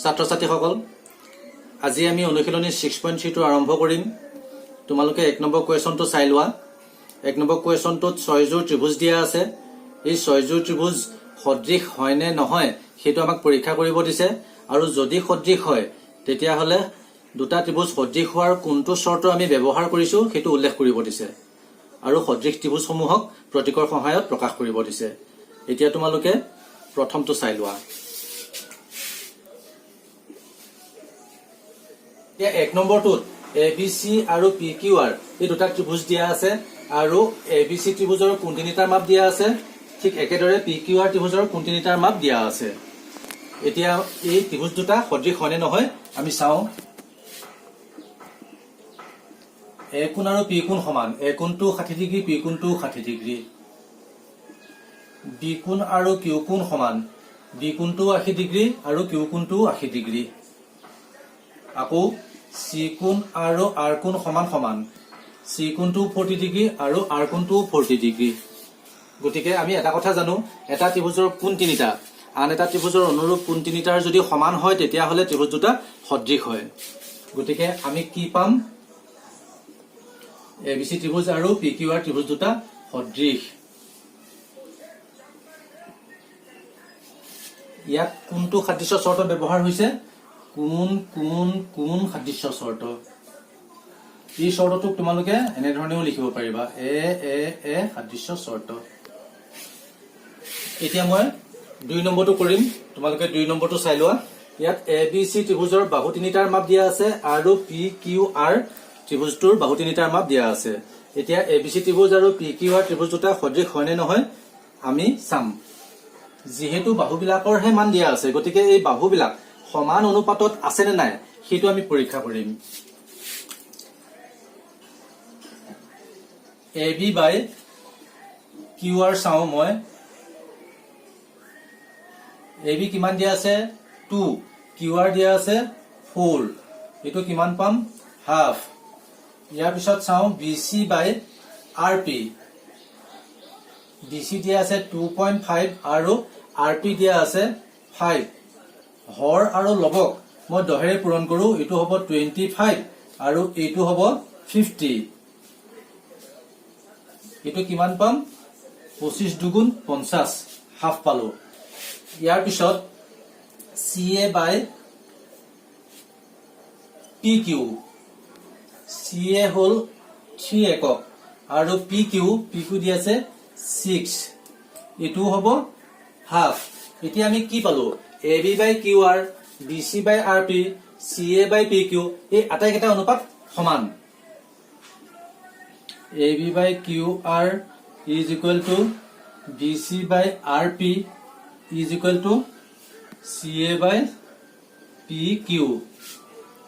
ছাত্ৰ ছাত্ৰীসকল আজি আমি অনুশীলনী 6.3 টো আৰম্ভ কৰিম। তোমালোকে 1 নম্বৰ কোৱেশ্যনটো চাই লোৱা। 1 নম্বৰ কোৱেশ্যনটোত 6 যোৰ ত্ৰিভুজ দিয়া আছে। এই 6 যোৰ ত্ৰিভুজ সদৃশ হয় নে নহয় সেইটো আমাক পৰীক্ষা কৰিব দিছে, আৰু যদি সদৃশ হয় তেতিয়া হলে দুটা ত্ৰিভুজ সদৃশ হোৱাৰ কোনটো শৰ্ত আমি ব্যৱহাৰ কৰিছো সেইটো উল্লেখ কৰিব দিছে, আৰু সদৃশ ত্ৰিভুজসমূহক প্ৰতীকৰ সহায়ত প্ৰকাশ কৰিব দিছে। এতিয়া তোমালোকে প্ৰথমটো চাই লোৱা। এতিয়া 1 নম্বৰটোত ABC আৰু PQR এই দুটা ত্ৰিভুজ দিয়া আছে, আৰু ABC ত্ৰিভুজৰ কোণ তিনিটাৰ মাপ দিয়া আছে। ঠিক একেদৰে PQR ত্ৰিভুজৰ কোণ তিনিটাৰ মাপ দিয়া আছে। এতিয়া এই ত্ৰিভুজ দুটা সদৃশ হয় নে নহয় আমি চাওঁ। A কোণ আৰু P কোণ সমান। A কোণটো 60 degree, P কোণটো 60 degree. B কোণ আৰু Q কোণ সমান। B কোণটো 80 ডিগ্ৰী আৰু Q কোণটো 80 ডিগ্ৰী। আকৌ C কোণ আৰু R কোণ সমান সমান। C কোণটো 40 ডিগ্ৰী আৰু R কোণটো 40 ডিগ্ৰী। গতিকে আমি এটা কথা জানো, এটা ত্ৰিভুজৰ কোণ তিনিটা আন এটা ত্ৰিভুজৰ অনুৰূপ কোণ তিনিটাৰ যদি সমান হয় তেতিয়া হলে ত্ৰিভুজ দুটা সদৃশ হয়। গতিকে আমি কি পাম? ABC ত্ৰিভুজ আৰু PQR ত্ৰিভুজ দুটা সদৃশ। ইয়াত কোনটো সাদৃশ্য শৰ্ত ব্যৱহাৰ হৈছে? কোণ কোণ কোণ সাদৃশ্য শৰ্ত। এই শৰ্তটোক তোমালোকে এনেধৰণেও লিখিব পাৰিবা, এ সাদৃশ্য শৰ্ত। এতিয়া মই 2 নম্বৰটো কৰিম, তোমালোকে 2 নম্বৰটো চাই লোৱা। ইয়াত ABC ত্ৰিভুজৰ বাহু তিনিটাৰ মাপ দিয়া আছে আৰু PQR ত্ৰিভুজটোৰ বাহু তিনিটাৰ মাপ দিয়া আছে। এতিয়া ABC ত্ৰিভুজ আৰু PQR ত্ৰিভুজ দুটা সদৃশ হয় নে নহয় আমি চাম। যিহেতু বাহুবিলাকৰহে মান দিয়া আছে, গতিকে এই বাহুবিলাক সমান অনুপাতত আছে নে নাই সেইটো আমি পৰীক্ষা কৰিম। AB বাই QR চাওঁ মই। AB কিমান দিয়া আছে? 2, QR দিয়া আছে 4। এইটো কিমান পাম? হাফ। ইয়াৰ পিছত চাওঁ BC বাই RP। BC দিয়া আছে 2.5 আৰু RP দিয়া আছে 5। হৰ আৰু লবক মই 10 ৰে পূৰণ কৰো, এইটো হ'ব 25 আৰু এইটো হ'ব 50। এইটো কিমান পাম? 25 দুগুণ 50, হাফ পালো। ইয়াৰ পিছত CA বাই PQ। CA হল 3 একক আৰু PQ দি আছে 6, এইটো হ'ব হাফ। এতিয়া আমি কি পালো? AB বাই QR, BC বাই RP, CA বাই PQ এই আটাইকেইটা অনুপাত সমান। AB by QR is equal to BC by RP is equal to CA by PQ।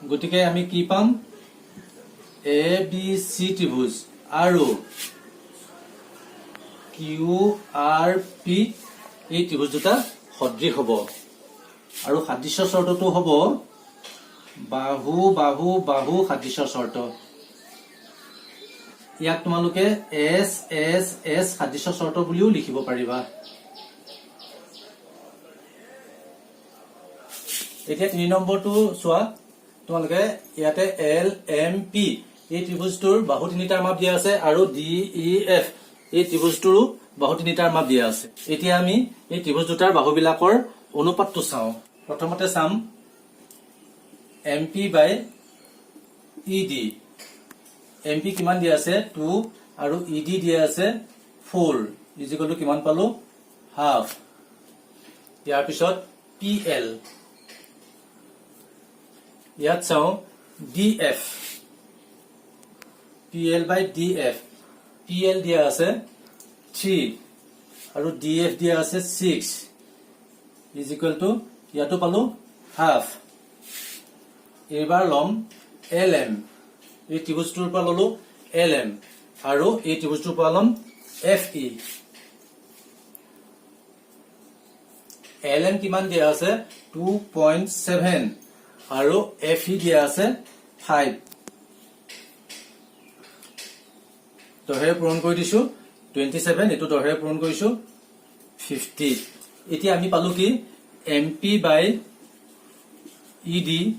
গতিকে আমি কি পাম? ABC ত্ৰিভুজ আৰু QRP এই ত্ৰিভুজ দুটা সদৃশ হ'ব, আৰু সাদৃশ্য শৰ্তটো হ'ব বাহু বাহু বাহু সাদৃশ্য শৰ্ত। ইয়াক তোমালোকে S সাদৃশ্য শৰ্ত বুলিও লিখিব পাৰিবা। এতিয়া 3 নম্বৰটো চোৱা। তোমালোকে ইয়াতে LMP এই ত্ৰিভুজটোৰ বাহু তিনিটাৰ মাপ দিয়া আছে, আৰু DEF এই ত্ৰিভুজটোৰো বাহু তিনিটাৰ মাপ দিয়া আছে। এতিয়া আমি এই ত্ৰিভুজ দুটাৰ বাহুবিলাকৰ অনুপাতটো চাওঁ। প্ৰথমতে চাম MP বাই ED। MP কিমান দিয়া আছে? 2 আৰু ED দিয়া আছে 4, ইজিকলটো কিমান পালো? হাফ। ইয়াৰ পিছত PL। ইয়াত চাওঁ DF। PL বাই DF। PL দিয়া আছে 3 আৰু DF দিয়া আছে 6, ইজিকলটো ইয়াতো পালো হাফ। এইবাৰ লম LM। এই ত্ৰিভুজটোৰ পৰা ললো LM আৰু এই ত্ৰিভুজটোৰ পৰা লম FE। LM কিমান দিয়া আছে? 2.7 আৰু FE দিয়া আছে 5। 10 পূৰণ কৰি দিছো 27, এইটো 10 পূৰণ কৰিছো 50। এতিয়া আমি পালো কি? MP by ED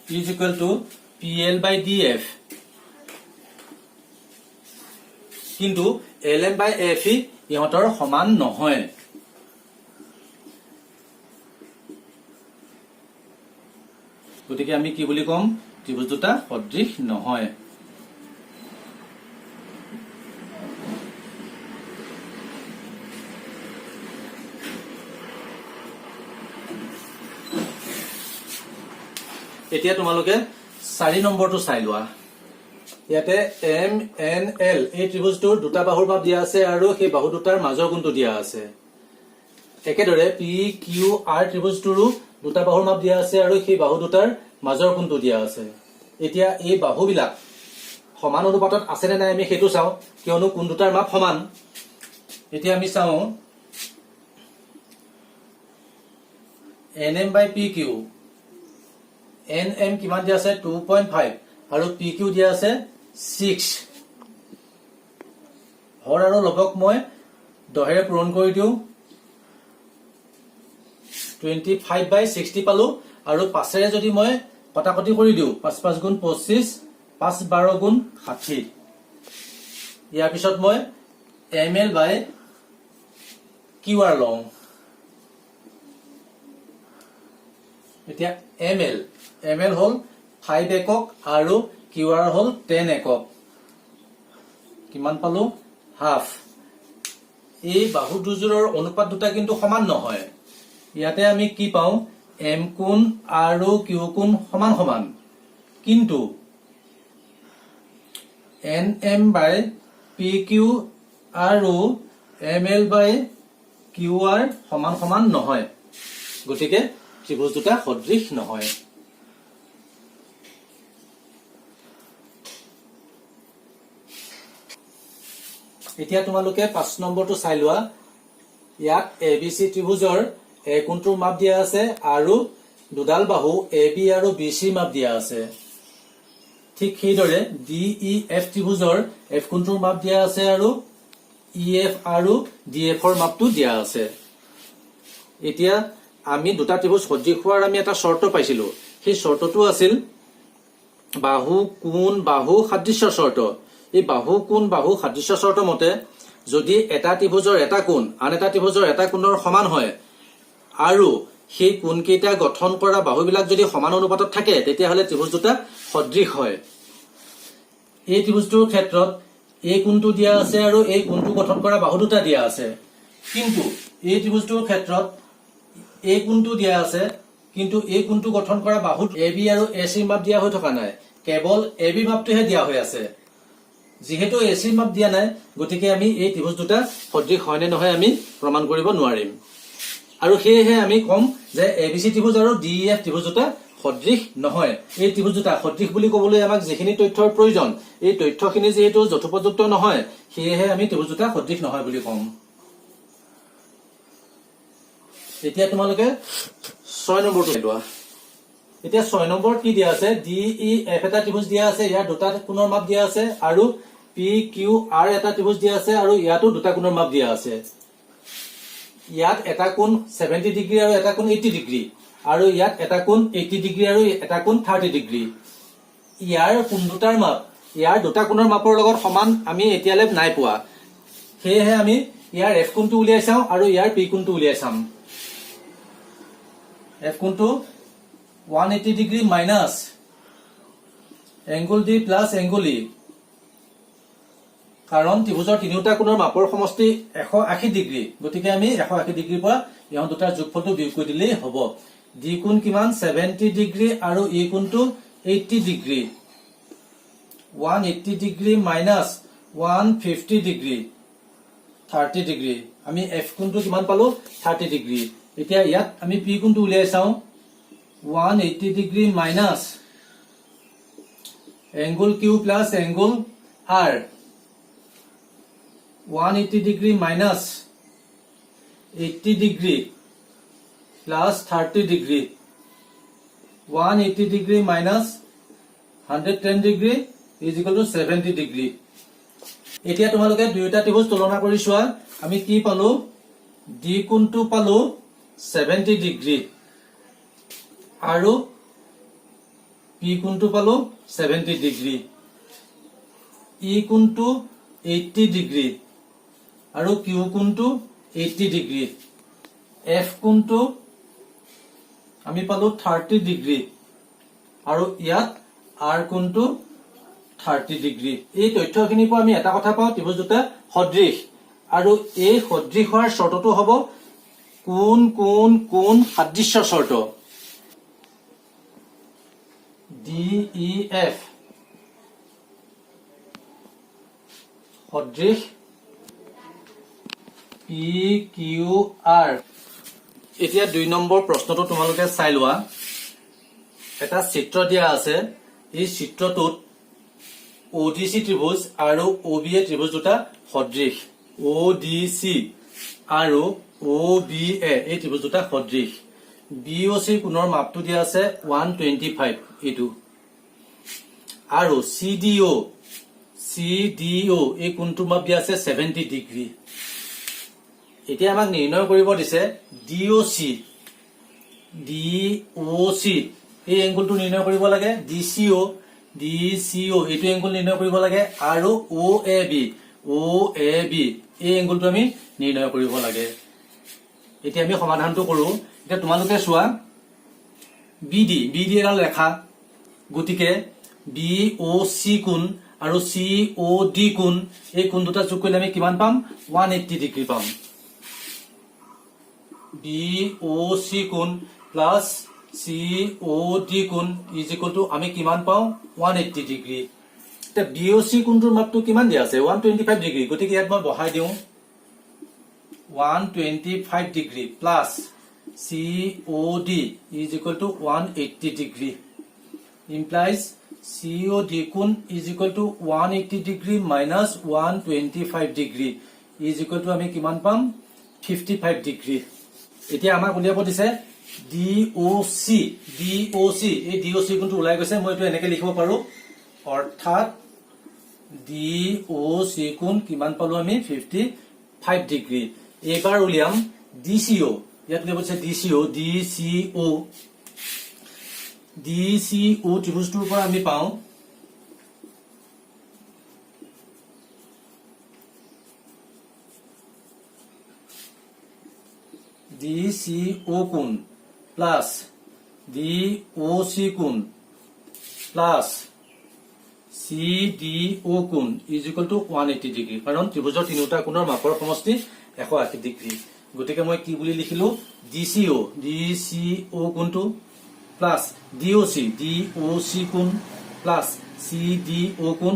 is equal to PL by DF. কিন্তু LM by FE ইহঁতৰ সমান নহয়। গতিকে আমি কি বুলি কম? ত্ৰিভুজ দুটা সদৃশ নহয়। এতিয়া তোমালোকে 4 নম্বৰটো চাই লোৱা। ইয়াতে MNL এই ত্ৰিভুজটোৰ দুটা বাহুৰ মাপ দিয়া আছে আৰু সেই বাহু দুটাৰ মাজৰ কোণটো দিয়া আছে। একেদৰে PQR ত্ৰিভুজটোৰো দুটা বাহুৰ মাপ দিয়া আছে আৰু সেই বাহু দুটাৰ মাজৰ কোণটো দিয়া আছে। এতিয়া এই বাহুবিলাক সমান অনুপাতত আছে নে নাই আমি সেইটো চাওঁ, কিয়নো কোণ দুটাৰ মাপ সমান। এতিয়া আমি চাওঁ NM by PQ, NM কিমান দিয়া আছে 2.5 আৰু PQ দিয়া আছে 6। হৰ আৰু লবক মই 10 পূৰণ কৰি দিওঁ, 25 by 60 পালো। আৰু 5 যদি মই কটাকটি কৰি দিওঁ, 5 5 গুণ 25, 5 12 গুণ 60। ইয়াৰ পিছত মই ML by QR লওঁ। এতিয়া ML হল 5 একক আৰু QR হল 10 একক। কিমান পালো? হাফ। এই বাহু দুযোৰৰ অনুপাত দুটা কিন্তু সমান নহয়। ইয়াতে আমি কি পাওঁ? M কোণ আৰু Q কোণ সমান সমান, কিন্তু NM by PQ আৰু ML by QR সমান সমান নহয়। গতিকে ত্ৰিভুজ দুটা সদৃশ নহয়। এতিয়া তোমালোকে 5 নম্বৰটো চাই লোৱা। ইয়াত ABC ত্ৰিভুজৰ A কোণটোৰ মাপ দিয়া আছে আৰু দুডাল বাহু AB আৰু BC মাপ দিয়া আছে। ঠিক সেইদৰে DEF ত্ৰিভুজৰ F কোণটোৰ মাপ দিয়া আছে আৰু EF আৰু DF ৰ মাপটো দিয়া আছে। এতিয়া আমি দুটা ত্ৰিভুজ সদৃশ হোৱাৰ আমি এটা শৰ্ত পাইছিলো। সেই শৰ্তটো আছিল বাহু কোণ বাহু সাদৃশ্য শৰ্ত। এই বাহু কোণ বাহু সাদৃশ্য শৰ্ত মতে যদি এটা ত্ৰিভুজৰ এটা কোণ আন এটা ত্ৰিভুজৰ এটা কোণৰ সমান হয় আৰু সেই কোণকেইটা গঠন কৰা বাহুবিলাক যদি সমান অনুপাতত থাকে, তেতিয়াহ'লে ত্ৰিভুজ দুটা সদৃশ হয়। এই ত্ৰিভুজটোৰ ক্ষেত্ৰত এই কোণটো দিয়া আছে আৰু এই কোণটো গঠন কৰা বাহু দুটা দিয়া আছে। কিন্তু এই ত্ৰিভুজটোৰ ক্ষেত্ৰত এই কোণটো দিয়া আছে, কিন্তু এই কোণটো গঠন কৰা বাহু AB আৰু AC মাপ দিয়া হৈ থকা নাই, কেৱল AB মাপটোহে দিয়া হৈ আছে। যেহেতু AC মাপ দিয়া নাই, গতিকে আমি এই ত্ৰিভুজ দুটা সদৃশ হয় নে নহয় আমি প্ৰমাণ কৰিব নোৱাৰিম। আৰু সেয়েহে আমি কম যে ABC ত্ৰিভুজ আৰু DEF ত্ৰিভুজ দুটা সদৃশ নহয়। এই ত্ৰিভুজ দুটা সদৃশ বুলি ক'বলৈ আমাক যিখিনি তথ্যৰ প্ৰয়োজন, এই তথ্যখিনি যেহেতু যথোপযুক্ত নহয়, সেয়েহে আমি ত্ৰিভুজ দুটা সদৃশ নহয় বুলি কম। এতিয়া তোমালোকে 6 নম্বৰটো লোৱা। এতিয়া 6 নম্বৰত কি দিয়া আছে? DEF এটা ত্ৰিভুজ দিয়া আছে, ইয়াৰ দুটা কোণৰ মাপ দিয়া আছে, আৰু PQR এটা ত্ৰিভুজ দিয়া আছে আৰু ইয়াতো দুটা কোণৰ মাপ দিয়া আছে। ইয়াত এটা কোণ 70 ডিগ্ৰী আৰু এটা কোণ 80 ডিগ্ৰী, আৰু ইয়াত এটা কোণ 80 ডিগ্ৰী আৰু এটা কোণ 30 ডিগ্ৰী। ইয়াৰ কোণ দুটাৰ মাপ ইয়াৰ দুটা কোণৰ মাপৰ লগত সমান আমি এতিয়ালৈ নাই পোৱা। সেয়েহে আমি ইয়াৰ F কোণটো উলিয়াই চাওঁ আৰু ইয়াৰ P কোণটো উলিয়াই চাম। F কোণটো 180 degree minus angle D plus angle E, কাৰণ ত্ৰিভুজৰ তিনিওটা কোণৰ মাপৰ সমষ্টি 180 ডিগ্ৰী। গতিকে আমি 180 ডিগ্ৰীৰ পৰা ইহঁত দুটাৰ যোগফলটো বিয়োগ কৰি দিলেই হ'ব। D কোণ কিমান? 70 ডিগ্ৰী আৰু E কোণটো 80 degree. 180 degree minus 150 degree 30 degree. আমি F কোণটো কিমান পালো? 30 ডিগ্ৰী। এতিয়া ইয়াত আমি P কোণটো উলিয়াই চাওঁ। 180 degree minus angle Q plus angle R, 180 degree minus 80 degree plus 30 degree, 180 degree minus 110 degree is equal to 70 degree. এতিয়া তোমালোকে দুয়োটা ত্ৰিভুজ তুলনা কৰি চোৱা। আমি কি পালো? D কোণটো পালো 70 ডিগ্ৰী আৰু পি কোণটো পালো 70 ডিগ্ৰী ই কোণটো 80 ডিগ্ৰী আৰু কিউ কোণটো 80 ডিগ্ৰী এফ কোণটো আমি পালো 30 ডিগ্ৰী আৰু ইয়াত আৰ কোণটো 30 ডিগ্ৰী এই তথ্যখিনিৰ পৰা আমি এটা কথা পাওঁ ত্ৰিভুজ দুটা সদৃশ আৰু এই সদৃশ হোৱাৰ শৰ্তটো হ'ব কোণ কোণ কোণ সাদৃশ্য শৰ্ত DEF সদৃশ PQR এতিয়া 2 নম্বৰ প্ৰশ্নটো তোমালোকে চাই লোৱা এটা চিত্ৰ দিয়া আছে এই চিত্ৰটোত ODC ত্ৰিভুজ আৰু OBA ত্ৰিভুজ দুটা সদৃশ ODC আৰু OBA এই ত্ৰিভুজ দুটা সদৃশ BOC কোণৰ মাপটো দিয়া আছে 125 এটো আৰু CDO এই কোণটোৰ মাপ দিয়া আছে 70 ডিগ্ৰী এতিয়া আমাক নিৰ্ণয় কৰিব দিছে DOC এই এংগলটো নিৰ্ণয় কৰিব লাগে DCO এইটো এংগল নিৰ্ণয় কৰিব লাগে আৰু OAB এই এংগলটো আমি নিৰ্ণয় কৰিব লাগে এতিয়া আমি সমাধানটো কৰো এতিয়া তোমালোকে চোৱা BD এডাল ৰেখা গতিকে BOC কোণ আৰু COD কোণ এই কোণ দুটা যোগ কৰিলে আমি কিমান পাম 180 ডিগ্ৰী পাম BOC কোণ প্লাস COD কোণ ইজ ইকুয়াল টু আমি কিমান পাও 180 ডিগ্ৰী তে BOC কোণটোৰ মাপটো কিমান দিয়া আছে 125 ডিগ্ৰী গতিকে ইয়াত মই বহাই দিও 125 degree plus COD is equal to 180 degree implies COD কোণ is equal to 180 degree minus 125 degree is equal to আমি কিমান পাম 55 ডিগ্ৰী এতিয়া আমাক উলিয়াব দিছে DOC এই DOC কোণটো ওলাই গৈছে মই এটো এনেকৈ লিখিব পাৰো অৰ্থাৎ DOC কোণ কিমান পালো আমি 55 ডিগ্ৰী এবাৰ উলিয়াম DCO ইয়াত উলিয়াব দিছে DCO ত্ৰিভুজটোৰ পৰা আমি পাওঁ DCO কোণ প্লাস DOC কোণ প্লাস CDO কোণ ইজ ইকুয়াল টু 180 ডিগ্ৰী কাৰণ ত্ৰিভুজৰ তিনিটা কোণৰ মাপৰ সমষ্টি 180 ডিগ্ৰী গতিকে মই কি বুলি লিখিলো DCO কোণটো প্লাস DOC কোণ প্লাস CDO কোণ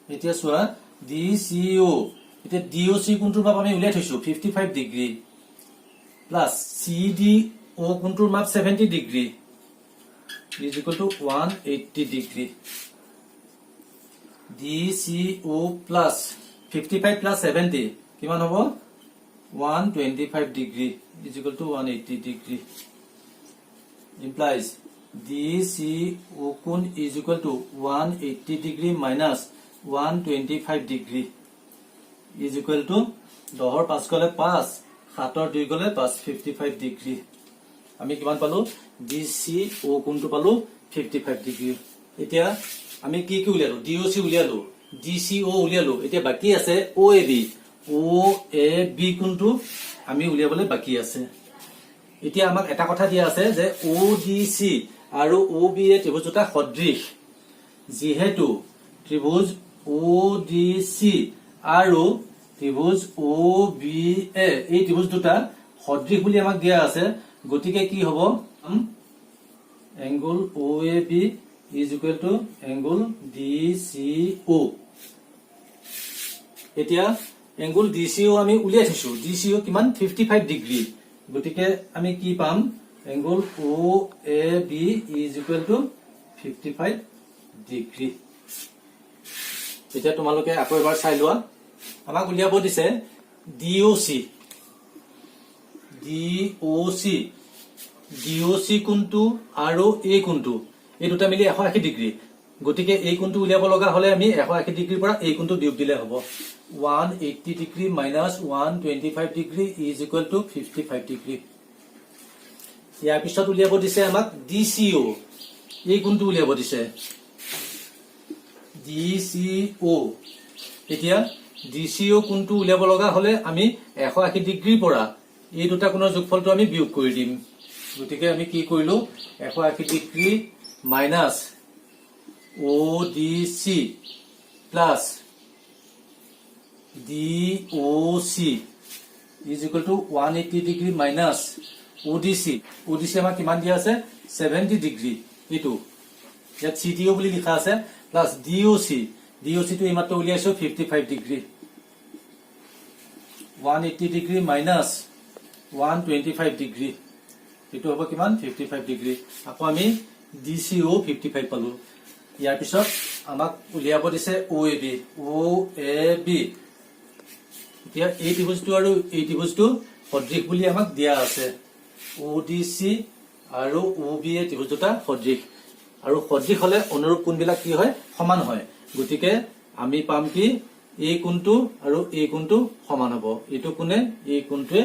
এতিয়া চোৱা DCO এতিয়া DOC কোণটোৰ মাপ আমি উলিয়াই থৈছো 55 ডিগ্ৰী প্লাস CDO কোণটোৰ মাপ 70 degree is equal to 180 degree DCO plus 55 plus 70 কিমান হ'ব 125 degree is equal to 180 degree implies DCO কোণ is equal to 180 degree minus 125 degree is equal to 10 ৰ 5 গলে 5 7 ৰ 2 গলে 5 55 ডিগ্ৰী আমি কিমান পালো DCO কোণটো পালো 55 ডিগ্ৰী এতিয়া আমি কি উলিয়ালো DOC উলিয়ালো DCO উলিয়ালো এতিয়া বাকি আছে OAB কোণটো আমি উলিয়াবলৈ বাকি আছে এতিয়া আমাক এটা কথা দিয়া আছে যে ODC আৰু OBA ত্ৰিভুজ দুটা সদৃশ যেহেতু ত্ৰিভুজ ODC আৰু ত্ৰিভুজ OBA এই ত্ৰিভুজ দুটা সদৃশ বুলি আমাক দিয়া আছে গতিকে কি হ'ব angle OAB is equal to angle DCO এতিয়া angle DCO আমি উলিয়াই থৈছো DCO কিমান 55 ডিগ্ৰী গতিকে আমি কি পাম angle OAB is equal to 55 degree এতিয়া তোমালোকে আকৌ এবাৰ চাই লোৱা আমাক উলিয়াব দিছে DOC কোণটো আৰু এই কোণটো এই দুটা মিলি 180 ডিগ্ৰী গতিকে এই কোণটো উলিয়াব লগা হলে আমি 180 ডিগ্ৰীৰ পৰা এই কোণটো বিয়োগ দিলে হ'ব 180 degree minus 125 degree is equal to 55 degree ইয়াৰ পিছত উলিয়াব দিছে আমাক DCO এই কোণটো উলিয়াব দিছে DCO এতিয়া DCO কোণটো উলিয়াব লগা হলে আমি 180 ডিগ্ৰীৰ পৰা এই দুটা কোণৰ যোগফলটো আমি বিয়োগ কৰি দিম গতিকে আমি কি কৰিলো 180 degree minus ODC plus DOC is equal to 180 degree minus ODC আমাক কিমান দিয়া আছে 70 ডিগ্ৰী এটো ইয়াত CTO বুলি লিখা আছে প্লাস DOC টো এইমাত্ৰ উলিয়াইছো 55 ডিগ্ৰী 180 ডিগ্ৰী মাইনাস 125 ডিগ্ৰী এটো হ'ব কিমান 55 ডিগ্ৰী আকৌ আমি DCO 55 পালো ইয়াৰ পিছত আমাক উলিয়াব দিছে OAB এতিয়া এই ত্ৰিভুজটো আৰু এই ত্ৰিভুজটো সদৃশ বুলি আমাক দিয়া আছে ODC আৰু OB এই ত্ৰিভুজ দুটা সদৃশ আৰু সদৃশ হলে অনুৰূপ কোণবিলাক কি হয় সমান হয় গতিকে আমি পাম কি এই কোণটো আৰু এই কোণটো সমান হ'ব এটো কোণে এই কোণটোৱে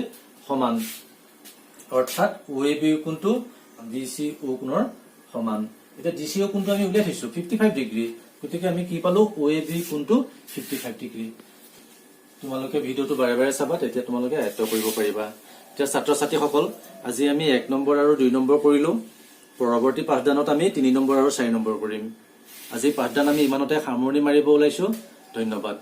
সমান অৰ্থাৎ OAB কোণটো DCO কোণৰ সমান এটা DCO কোণটো আমি উলিয়াই থৈছো 55 ডিগ্ৰী গতিকে আমি কি পালো OAB কোণটো 55 ডিগ্ৰী তোমালোকে ভিডিওটো বাৰে বাৰে চাবা তেতিয়া তোমালোকে আয়ত্ত কৰিব পাৰিবা এতিয়া ছাত্ৰ ছাত্ৰীসকল আজি আমি 1 নম্বৰ আৰু 2 নম্বৰ কৰিলো পৰৱৰ্তী পাঠদানত আমি 3 নম্বৰ আৰু 4 নম্বৰ কৰিম আজি পাঠদান আমি ইমানতে সামৰণি মাৰিব ওলাইছো ধন্যবাদ